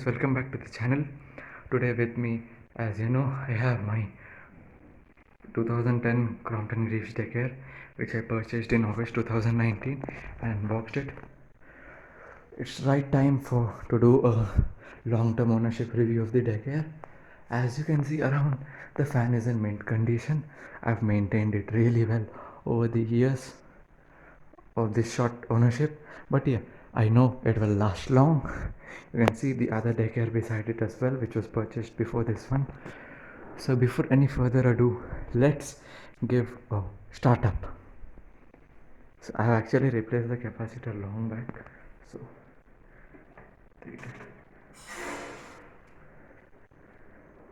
guys, welcome back to the channel. Today with me, as you know, I have my 2010 Crompton Dec'Air, which I purchased in August 2019 and boxed it. It's right time to do a long-term ownership review of the Dec'Air. As you can see around, the fan is in mint condition. I've maintained it really well over the years of this short ownership, but yeah, I know it will last long. You can see the other Dec'Air beside it as well, which was purchased before this one. So before any further ado, let's give a startup. So I have actually replaced the capacitor long back. So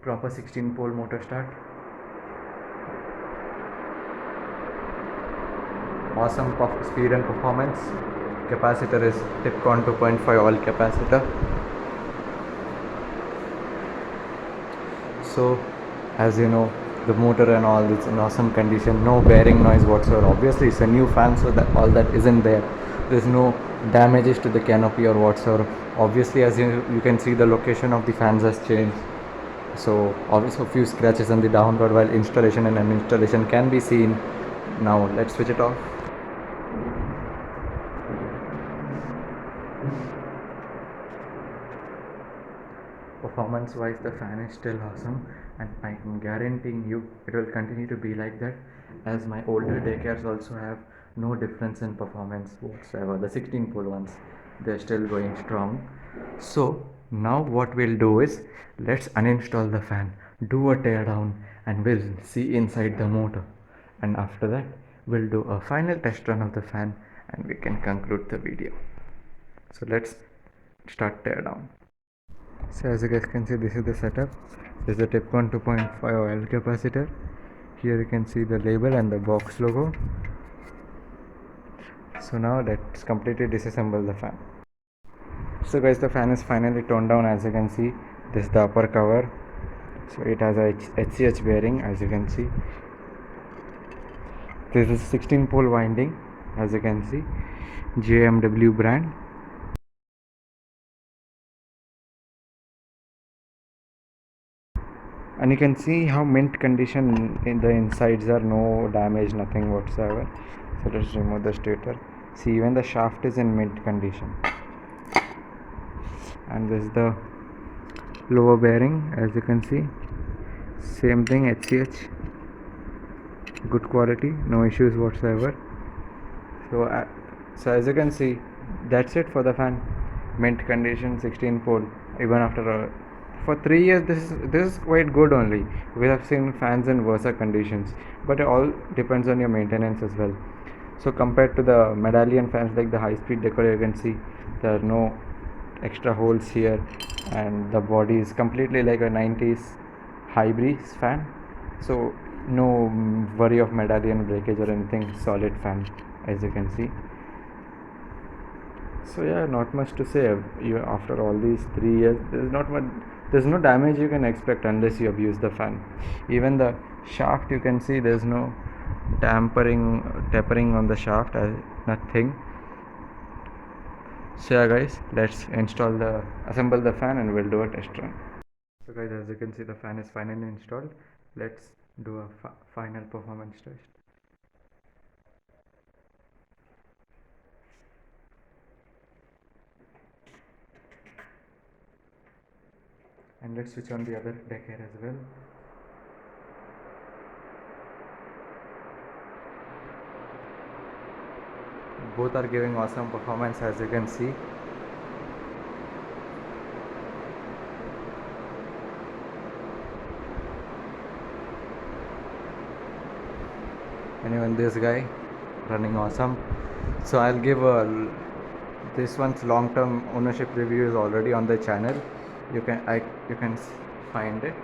proper 16 pole motor start. Awesome speed and performance. Capacitor is Tipcon 2.5 all capacitor. So as you know, the motor and all is in awesome condition, no bearing noise whatsoever. Obviously it's a new fan, so that all that isn't there. There's no damages to the canopy or whatsoever. Obviously, as you can see, the location of the fans has changed, so obviously a few scratches on the downward while installation and uninstallation can be seen. Now let's switch it off. Performance wise, the fan is still awesome, and I am guaranteeing you it will continue to be like that, as my older Dec'Airs also have no difference in performance whatsoever. The 16 pole ones, they're still going strong. So now what we'll do is, let's uninstall the fan, do a teardown, and we'll see inside the motor, and after that we'll do a final test run of the fan and we can conclude the video. So let's start teardown. So as you guys can see, this is the setup. This is the Tipcon 2.5 oil capacitor. Here you can see the label and the box logo. So now let's completely disassemble the fan. So guys, the fan is finally toned down. As you can see, this is the upper cover. So it has a HCH bearing, as you can see. This is 16 pole winding, as you can see, JMW brand. And you can see how mint condition in the insides are, no damage, nothing whatsoever. So let's remove the stator. See, even the shaft is in mint condition. And this is the lower bearing, as you can see, same thing, HCH, good quality, no issues whatsoever. So as you can see, that's it for the fan. Mint condition, 16 pole, even after for 3 years. This is quite good only. We have seen fans in worse conditions, but it all depends on your maintenance as well. So compared to the medallion fans like the high speed Dec'Air, you can see there are no extra holes here, and the body is completely like a 90s high breeze fan, so no worry of medallion breakage or anything. Solid fan, as you can see. So yeah, not much to say. After all these 3 years, there's no damage you can expect unless you abuse the fan. Even the shaft, you can see there's no tapering on the shaft, nothing. So yeah guys, let's assemble the fan and we'll do a test run. So guys, as you can see, the fan is finally installed. Let's do a final performance test. And let's switch on the other Dec'Air as well. Both are giving awesome performance, as you can see. And even this guy running awesome. So I'll give this one's long-term ownership review is already on the channel. You can find it.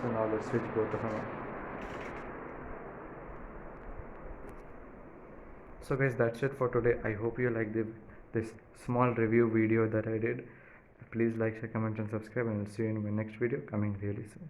So now let's switch both of them. So guys, that's it for today. I hope you liked this small review video that I did. Please like, share, comment and subscribe, and I'll see you in my next video coming really soon.